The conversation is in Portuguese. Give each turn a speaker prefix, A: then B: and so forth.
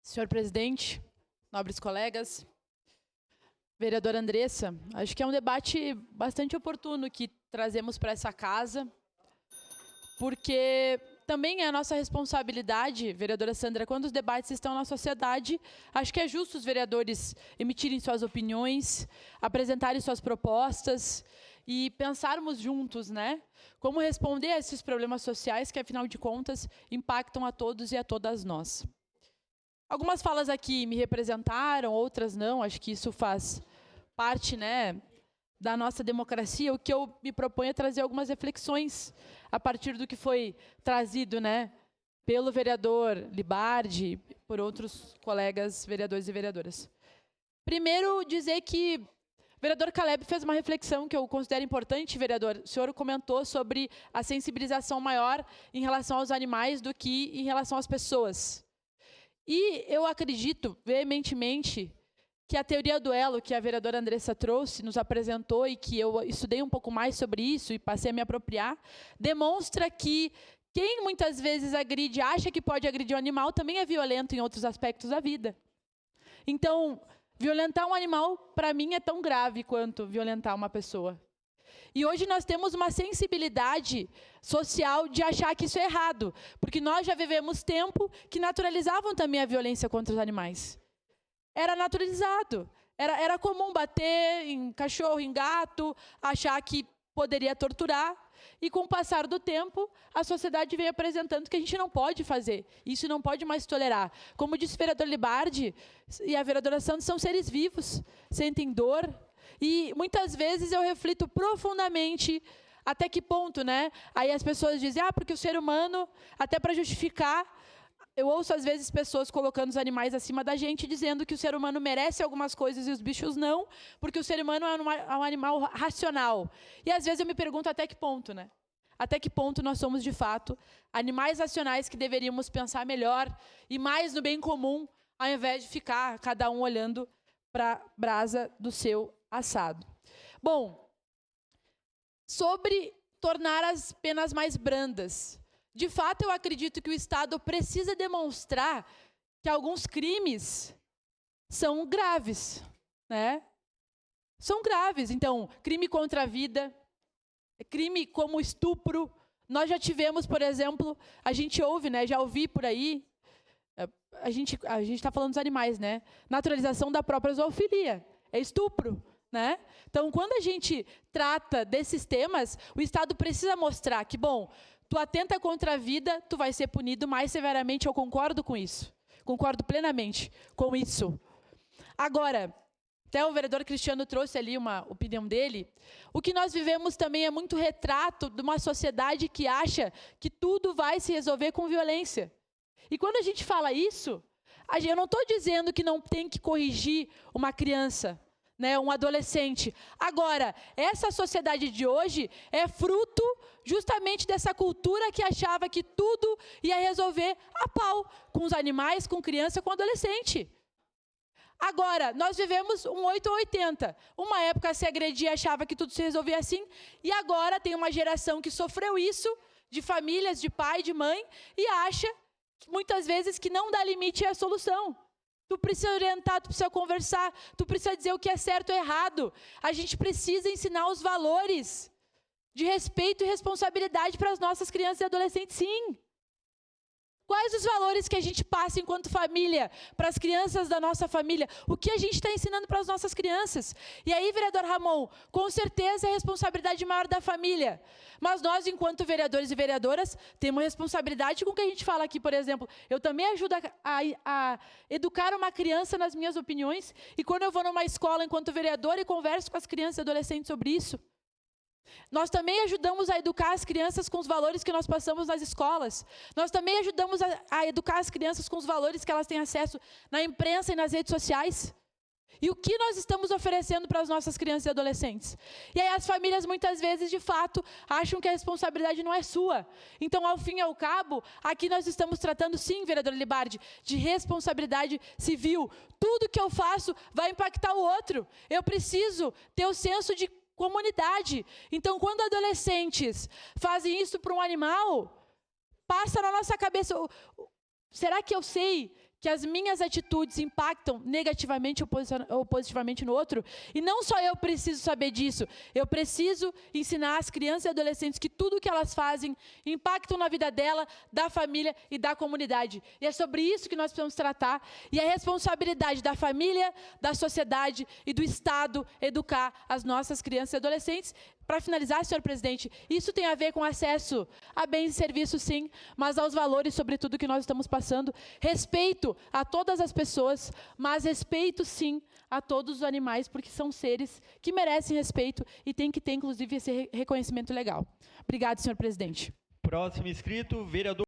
A: Senhor presidente, nobres colegas, vereadora Andressa, acho que é um debate bastante oportuno que trazemos para essa casa, porque também é a nossa responsabilidade, vereadora Sandra, quando os debates estão na sociedade, acho que é justo os vereadores emitirem suas opiniões, apresentarem suas propostas e pensarmos juntos, né, como responder a esses problemas sociais que, afinal de contas, impactam a todos e a todas nós. Algumas falas aqui me representaram, outras não, acho que isso faz parte, né, da nossa democracia. O que eu me proponho é trazer algumas reflexões a partir do que foi trazido, né, pelo vereador Libardi, por outros colegas vereadores e vereadoras. Primeiro, dizer que o vereador Caleb fez uma reflexão que eu considero importante, vereador. O senhor comentou sobre a sensibilização maior em relação aos animais do que em relação às pessoas. E eu acredito veementemente que a teoria do elo que a vereadora Andressa trouxe, nos apresentou e que eu estudei um pouco mais sobre isso e passei a me apropriar, demonstra que quem muitas vezes agride, acha que pode agredir um animal, também é violento em outros aspectos da vida. Então, violentar um animal, para mim, é tão grave quanto violentar uma pessoa. E hoje nós temos uma sensibilidade social de achar que isso é errado, porque nós já vivemos tempo que naturalizavam também a violência contra os animais. Era naturalizado, era comum bater em cachorro, em gato, achar que poderia torturar. E com o passar do tempo, a sociedade veio apresentando que a gente não pode fazer, isso não pode mais tolerar. Como disse o vereador Libardi e a vereadora Santos, são seres vivos, sentem dor. E muitas vezes eu reflito profundamente até que ponto, né? Aí as pessoas dizem, porque o ser humano, até para justificar, eu ouço às vezes pessoas colocando os animais acima da gente, dizendo que o ser humano merece algumas coisas e os bichos não, porque o ser humano é um animal racional. E às vezes eu me pergunto até que ponto, né? Até que ponto nós somos, de fato, animais racionais que deveríamos pensar melhor e mais no bem comum, ao invés de ficar cada um olhando para a brasa do seu assado. Bom, sobre tornar as penas mais brandas. De fato, eu acredito que o Estado precisa demonstrar que alguns crimes são graves, né? São graves. Então, crime contra a vida, crime como estupro. Nós já tivemos, por exemplo, a gente ouve, né? Já ouvi por aí, a gente está falando dos animais, né? Naturalização da própria zoofilia, é estupro, né? Então, quando a gente trata desses temas, o Estado precisa mostrar que, bom, tu atenta contra a vida, tu vai ser punido mais severamente. Eu concordo com isso. Concordo plenamente com isso. Agora, até o vereador Cristiano trouxe ali uma opinião dele. O que nós vivemos também é muito retrato de uma sociedade que acha que tudo vai se resolver com violência. E quando a gente fala isso, eu não estou dizendo que não tem que corrigir uma criança, né, um adolescente. Agora, essa sociedade de hoje é fruto justamente dessa cultura que achava que tudo ia resolver a pau, com os animais, com criança, com adolescente. Agora, nós vivemos um 8 ou 80. Uma época se agredia, achava que tudo se resolvia assim, e agora tem uma geração que sofreu isso, de famílias, de pai, de mãe, e acha, muitas vezes, que não dá limite é a solução. Tu precisa orientar, tu precisa conversar, tu precisa dizer o que é certo ou errado. A gente precisa ensinar os valores de respeito e responsabilidade para as nossas crianças e adolescentes, sim. Quais os valores que a gente passa enquanto família, para as crianças da nossa família? O que a gente está ensinando para as nossas crianças? E aí, vereador Ramon, com certeza é a responsabilidade maior da família. Mas nós, enquanto vereadores e vereadoras, temos responsabilidade com o que a gente fala aqui, por exemplo. Eu também ajudo a educar uma criança nas minhas opiniões. E quando eu vou numa escola enquanto vereadora e converso com as crianças e adolescentes sobre isso, nós também ajudamos a educar as crianças com os valores que nós passamos nas escolas. Nós também ajudamos a educar as crianças com os valores que elas têm acesso na imprensa e nas redes sociais. E o que nós estamos oferecendo para as nossas crianças e adolescentes? E aí as famílias muitas vezes, de fato, acham que a responsabilidade não é sua. Então, ao fim e ao cabo, aqui nós estamos tratando, sim, vereador Libardi, de responsabilidade civil. Tudo que eu faço vai impactar o outro. Eu preciso ter o senso de comunidade. Então, quando adolescentes fazem isso para um animal, passa na nossa cabeça, será que eu sei que as minhas atitudes impactam negativamente ou positivamente no outro, e não só eu preciso saber disso, eu preciso ensinar as crianças e adolescentes que tudo que elas fazem impactam na vida dela, da família e da comunidade. E é sobre isso que nós precisamos tratar, e a responsabilidade da família, da sociedade e do Estado educar as nossas crianças e adolescentes. Para finalizar, senhor presidente, isso tem a ver com acesso a bens e serviços, sim, mas aos valores, sobretudo, que nós estamos passando. Respeito a todas as pessoas, mas respeito, sim, a todos os animais, porque são seres que merecem respeito e tem que ter, inclusive, esse reconhecimento legal. Obrigado, senhor presidente.
B: Próximo inscrito, vereador